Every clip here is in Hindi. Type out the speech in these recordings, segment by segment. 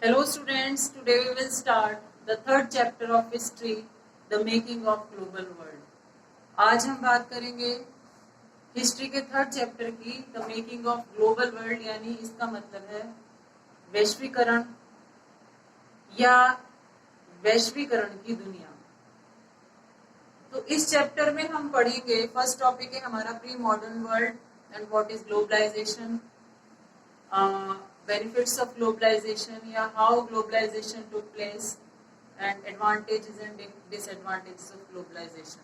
Hello students, today we will start the third chapter of history, the making of global world. आज हम बात करेंगे हिस्ट्री के थर्ड चैप्टर की the making of global world, यानी इसका मतलब है वैश्वीकरण या वैश्वीकरण की दुनिया। तो इस चैप्टर में हम पढ़ेंगे, फर्स्ट टॉपिक है हमारा pre modern world and what is globalisation, benefits of globalization या how globalization took place and advantages and disadvantages of globalization।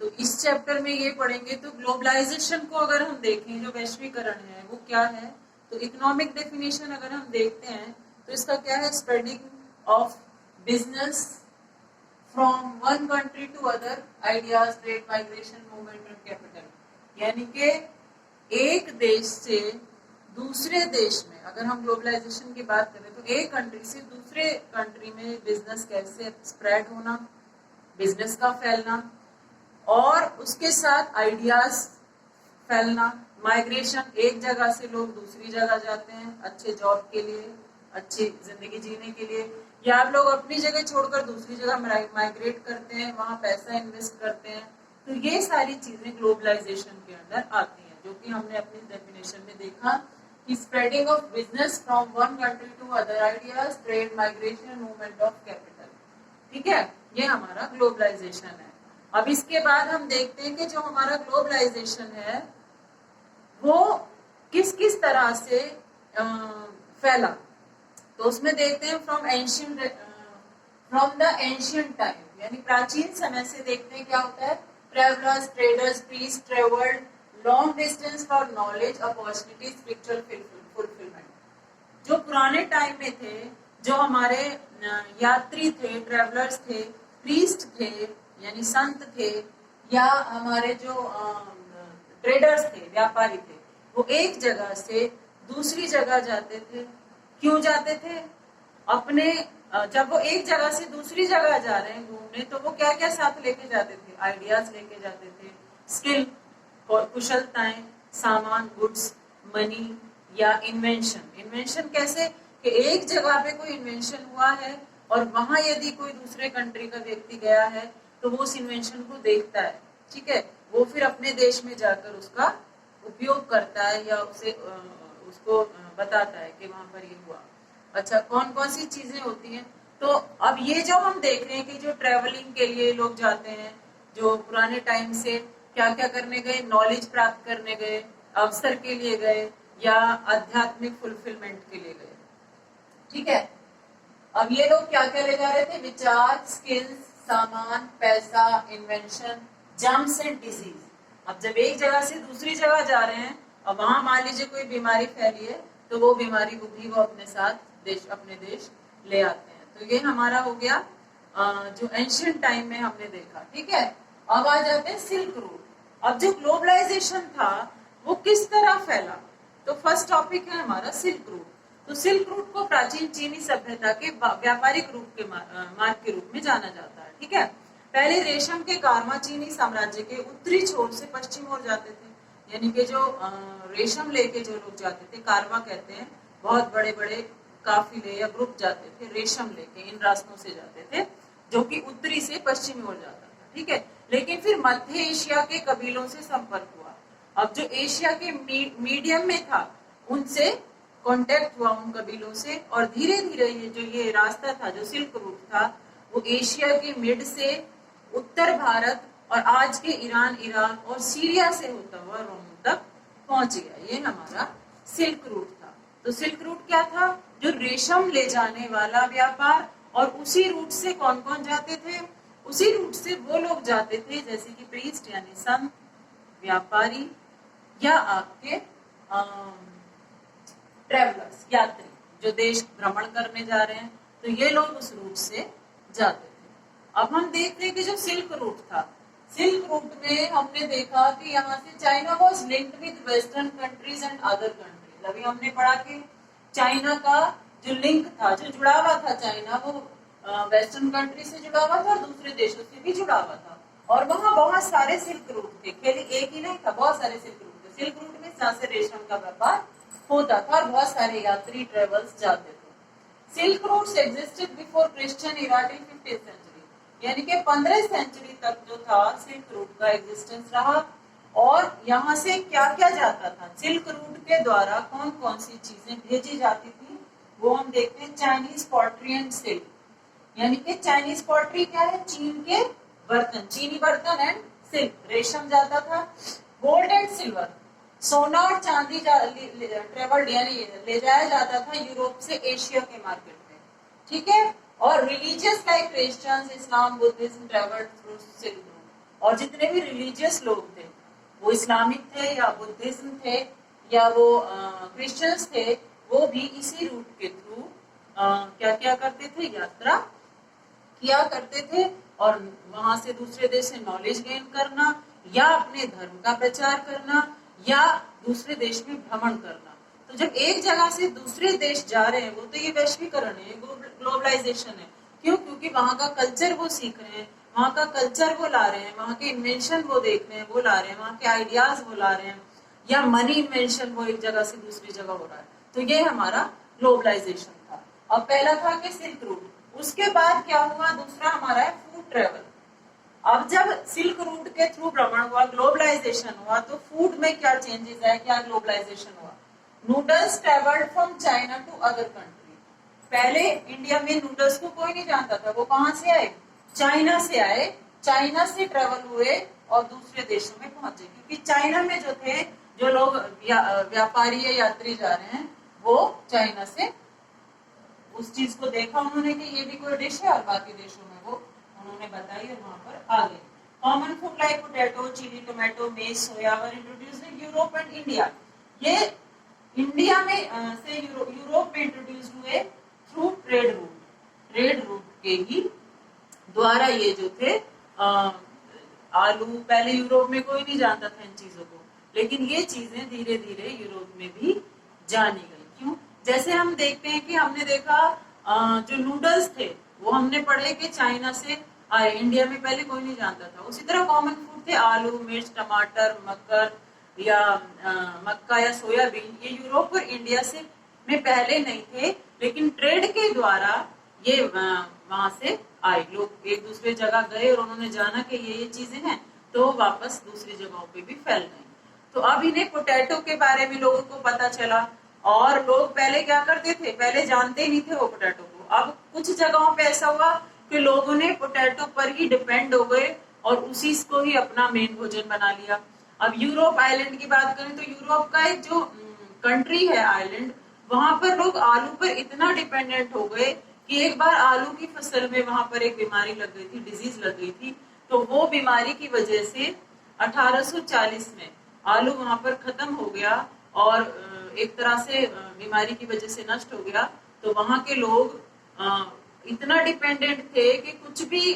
तो इस चैप्टर में ये पढ़ेंगे। तो ग्लोबलाइजेशन को अगर हम देखें, जो वैश्वीकरण है वो क्या है, तो इकोनॉमिक डेफिनेशन अगर हम देखते हैं तो इसका क्या है, spreading of business from one country to other, ideas, trade, migration, movement and capital. यानी कि एक देश से दूसरे देश में, अगर हम ग्लोबलाइजेशन की बात करें तो एक कंट्री से दूसरे कंट्री में बिजनेस कैसे स्प्रेड होना, बिजनेस का फैलना, और उसके साथ आइडियाज फैलना, माइग्रेशन, एक जगह से लोग दूसरी जगह जाते हैं अच्छे जॉब के लिए, अच्छी जिंदगी जीने के लिए, या आप लोग अपनी जगह छोड़कर दूसरी जगह माइग्रेट करते हैं, वहां पैसा इन्वेस्ट करते हैं। तो ये सारी चीजें ग्लोबलाइजेशन के अंदर आती हैं, जो कि हमने अपनी डेफिनेशन में देखा कि spreading of business from one country to other, ideas, trade, migration, movement of capital. ठीक है, ये हमारा ग्लोबलाइजेशन है। अब इसके बाद हम देखते हैं कि जो हमारा ग्लोबलाइजेशन है वो किस किस तरह से फैला। तो उसमें देखते हैं फ्रॉम द एंशियंट टाइम, यानी प्राचीन समय से देखते हैं क्या होता है। Travellers, traders, priest travelled long distance for knowledge, opportunity, spiritual fulfilment. जो पुराने टाइम में थे, जो हमारे यात्री थे, ट्रेवलर्स थे, प्रीस्ट थे यानी संत थे, या हमारे जो ट्रेडर्स थे, व्यापारी थे, वो एक जगह से दूसरी जगह जाते थे। क्यों जाते थे? अपने जब वो एक जगह से दूसरी जगह जा रहे हैं घूमने, तो वो क्या क्या साथ लेके जाते थे? आइडियाज लेके जाते थे, स्किल और कुशलताएं, सामान, गुड्स, मनी या इन्वेंशन। इन्वेंशन कैसे कि एक जगह पे कोई इन्वेंशन हुआ है और वहां यदि कोई दूसरे कंट्री का व्यक्ति गया है तो वो उस इन्वेंशन को देखता है, ठीक है, वो फिर अपने देश में जाकर उसका उपयोग करता है या उसको बताता है कि वहां पर ये हुआ। अच्छा, कौन कौन सी चीजें होती हैं? तो अब ये जो हम देख रहे हैं कि जो ट्रेवलिंग के लिए लोग जाते हैं, जो पुराने टाइम से क्या क्या करने गए, नॉलेज प्राप्त करने गए, अवसर के लिए गए, या आध्यात्मिक फुलफिलमेंट के लिए गए। ठीक है, अब ये लोग क्या क्या ले जा रहे थे? विचार, स्किल्स, सामान, पैसा, इन्वेंशन, जर्म्स एंड डिजीज। अब जब एक जगह से दूसरी जगह जा रहे हैं और वहां मान लीजिए कोई बीमारी फैली है, तो वो बीमारी को भी वो अपने साथ अपने देश ले आते हैं। तो ये हमारा हो गया जो एंशियंट टाइम में हमने देखा। ठीक है, अब आ जाते हैं सिल्क रूट। अब जो ग्लोबलाइजेशन था वो किस तरह फैला, तो फर्स्ट टॉपिक है हमारा सिल्क रूट। तो सिल्क रूट को प्राचीन चीनी सभ्यता के व्यापारिक रूप के मार्ग के रूप में जाना जाता है। ठीक है, पहले रेशम के कारवां चीनी साम्राज्य के उत्तरी छोर से पश्चिम ओर जाते थे, यानी कि जो रेशम लेके जो लोग जाते थे, कारवां कहते हैं, बहुत बड़े बड़े काफिले या ग्रुप जाते थे रेशम लेके, इन रास्तों से जाते थे, जो कि उत्तरी से पश्चिमी ओर जाता था। ठीक है, लेकिन फिर मध्य एशिया के कबीलों से संपर्क हुआ। अब जो एशिया के मीडियम में था उनसे कांटेक्ट हुआ, उन कबीलों से, और धीरे धीरे ये रास्ता था, जो सिल्क रूट था, वो एशिया के मिड से उत्तर भारत और आज के ईरान, इराक और सीरिया से होता हुआ रोम तक पहुंच गया। ये हमारा सिल्क रूट था। तो सिल्क रूट क्या था? जो रेशम ले जाने वाला व्यापार। और उसी रूट से कौन कौन जाते थे? उसी रूट से वो लोग जाते थे जैसे कि प्रीस्ट यानी संत, व्यापारी, या आपके ट्रेवलर्स, यात्री, जो देश भ्रमण करने जा रहे हैं, तो ये लोग उस रूट से जाते थे। अब हम देखते हैं कि जो सिल्क रूट था, सिल्क रूट में हमने देखा कि यहाँ से China was linked with western countries and other countries. अभी हमने पढ़ा कि चाइना का जो लिंक था, जो जुड़ा हुआ था चाइना, वो वेस्टर्न कंट्री से जुड़ा हुआ था और दूसरे देशों से भी जुड़ा हुआ था, और वहाँ बहुत सारे सिल्क रूट थे, खाली एक ही नहीं था, बहुत सारे सिल्क रूट थे। सिल्क रूट में जहाँ से रेशम का व्यापार होता था और बहुत सारे यात्री ट्रेवल्स जाते थे। Silk routes existed before Christian era till 15th century, यानी कि 15th सेंचुरी तक जो था सिल्क रूट का एग्जिस्टेंस रहा। और यहाँ से क्या क्या जाता था, सिल्क रूट के द्वारा कौन कौन सी चीजें भेजी जाती थी, वो हम देखते हैं। चाइनीज पॉटरी एंड सिल्क, यानी कि चाइनीज पॉटरी क्या है, चीन के बर्तन, चीनी बर्तन एंड सिल्क, रेशम जाता था। गोल्ड एंड सिल्वर, सोना और चांदी ट्रेवल्ड यानी ले जाया जाता था यूरोप से एशिया के मार्केट में, ठीक है। और religious like Christians, Islam, Buddhism travelled through silk route. और जितने भी रिलीजियस लोग थे, वो इस्लामिक थे या बुद्धिज्म थे या वो क्रिश्चियंस थे, वो भी इसी रूट के थ्रू क्या क्या करते थे, यात्रा किया करते थे। और वहां से दूसरे देश से नॉलेज गेन करना या अपने धर्म का प्रचार करना या दूसरे देश में भ्रमण करना। तो जब एक जगह से दूसरे देश जा रहे हैं, वो तो ये वैश्वीकरण है, ग्लोबलाइजेशन है। क्यों? क्योंकि वहां का कल्चर वो सीख रहे हैं, वहां का कल्चर वो ला रहे हैं, वहां के इन्वेंशन वो देख रहे हैं, वो ला रहे हैं, वहां के आइडियाज वो ला रहे हैं, या मनी इन्वेंशन वो एक जगह से दूसरी जगह हो रहा है। तो ये हमारा ग्लोबलाइजेशन था। अब पहला था कि सिल्क रूट, उसके बाद क्या हुआ, दूसरा हमारा है फूड ट्रेवल। अब जब सिल्क रूट के थ्रू भ्रमण हुआ, ग्लोबलाइजेशन हुआ, तो फूड में क्या चेंजेस आए, क्या ग्लोबलाइजेशन हुआ। Noodles travelled from China to other country. पहले इंडिया में नूडल्स को कोई नहीं जानता था, वो कहां से आए, चाइना से आए, चाइना से ट्रेवल हुए और दूसरे देशों में पहुंचे। क्योंकि चाइना में जो थे, जो लोग व्यापारी या यात्री जा रहे हैं, वो चाइना से उस चीज को देखा उन्होंने कि ये भी कोई डिश है, और बाकी देशों में वो उन्होंने बताई और वहां पर आ गए। Common food like potato, chilli, tomato, maize, soya were introduced in Europe and India. ये इंडिया में से यूरोप में इंट्रोड्यूस हुए through trade route. Trade route के ही द्वारा ये जो थे आलू, पहले यूरोप में कोई नहीं जानता था इन चीजों को, लेकिन ये चीजें धीरे धीरे यूरोप में भी जानी गई। क्यों? जैसे हम देखते हैं कि हमने देखा जो नूडल्स थे वो हमने पढ़े कि चाइना से आए, इंडिया में पहले कोई नहीं जानता था। उसी तरह कॉमन फूड थे आलू, मिर्च, टमाटर, मक्कर या मक्का या सोयाबीन, ये यूरोप और इंडिया से में पहले नहीं थे, लेकिन ट्रेड के द्वारा ये वहां से आए। लोग एक दूसरे जगह गए और उन्होंने जाना कि ये चीजें हैं, तो वापस दूसरी जगहों पे भी फैल गई। तो अब इन्हें पोटैटो के बारे में लोगों को पता चला, और लोग पहले क्या करते थे, पहले जानते ही नहीं थे वो पोटैटो को। अब कुछ जगहों पे ऐसा हुआ कि लोगों ने पोटैटो पर ही डिपेंड हो गए और उसी को ही अपना मेन भोजन बना लिया। अब यूरोप आइलैंड की बात करें तो यूरोप का एक जो कंट्री है आइलैंड, वहां पर लोग आलू पर इतना डिपेंडेंट हो गए कि एक बार आलू की फसल में वहां पर एक बीमारी लग गई थी, डिजीज लग गई थी। तो वो बीमारी की वजह से 1840 में आलू वहां पर खत्म हो गया और एक तरह से बीमारी की वजह से नष्ट हो गया। तो वहां के लोग इतना डिपेंडेंट थे कि कुछ भी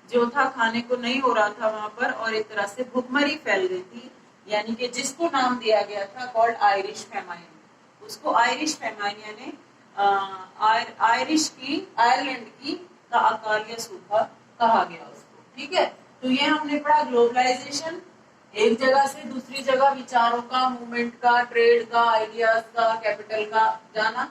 जो था खाने को नहीं हो रहा था वहां पर, और एक तरह से भुखमरी फैल गई थी, यानी कि जिसको नाम दिया गया था कॉल्ड आयरिश फेमाइन। उसको आयरिश फेमाइन यानी आयरलैंड की का अकाल या सूखा कहा गया उसको, ठीक है। तो ये हमने पढ़ा ग्लोबलाइजेशन, एक जगह से दूसरी जगह विचारों का, मूवमेंट का, ट्रेड का, आइडियाज का, कैपिटल का जाना।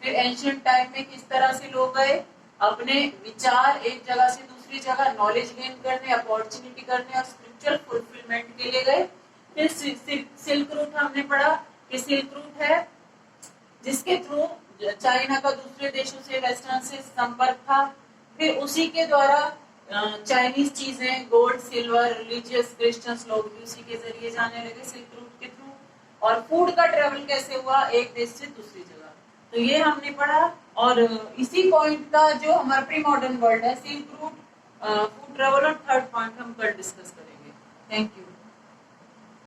फिर एंशिएंट टाइम में किस तरह से लोग गए अपने विचार एक जगह से दूसरी जगह नॉलेज गेन करने, अपॉर्चुनिटी करने और स्पिरिचुअल फुलफिलमेंट के लिए गए। फिर सिल्क रूट हमने पढ़ा कि सिल्क रूट है जिसके थ्रू चाइना का दूसरे देशों से, वेस्टर्न से संपर्क था। फिर उसी के द्वारा चाइनीज चीजें, गोल्ड, सिल्वर, रिलीजियस क्रिश्चियंस लोग भी उसी के जरिए जाने लगे सिल्क रूट के थ्रू। और फूड का ट्रेवल कैसे हुआ एक देश से दूसरी जगह, तो ये हमने पढ़ा। और इसी पॉइंट का जो हमारा प्री मॉडर्न वर्ल्ड है, सिल्क रूट, फूड ट्रेवल और थर्ड पॉइंट हम कल डिस्कस करेंगे। Thank you.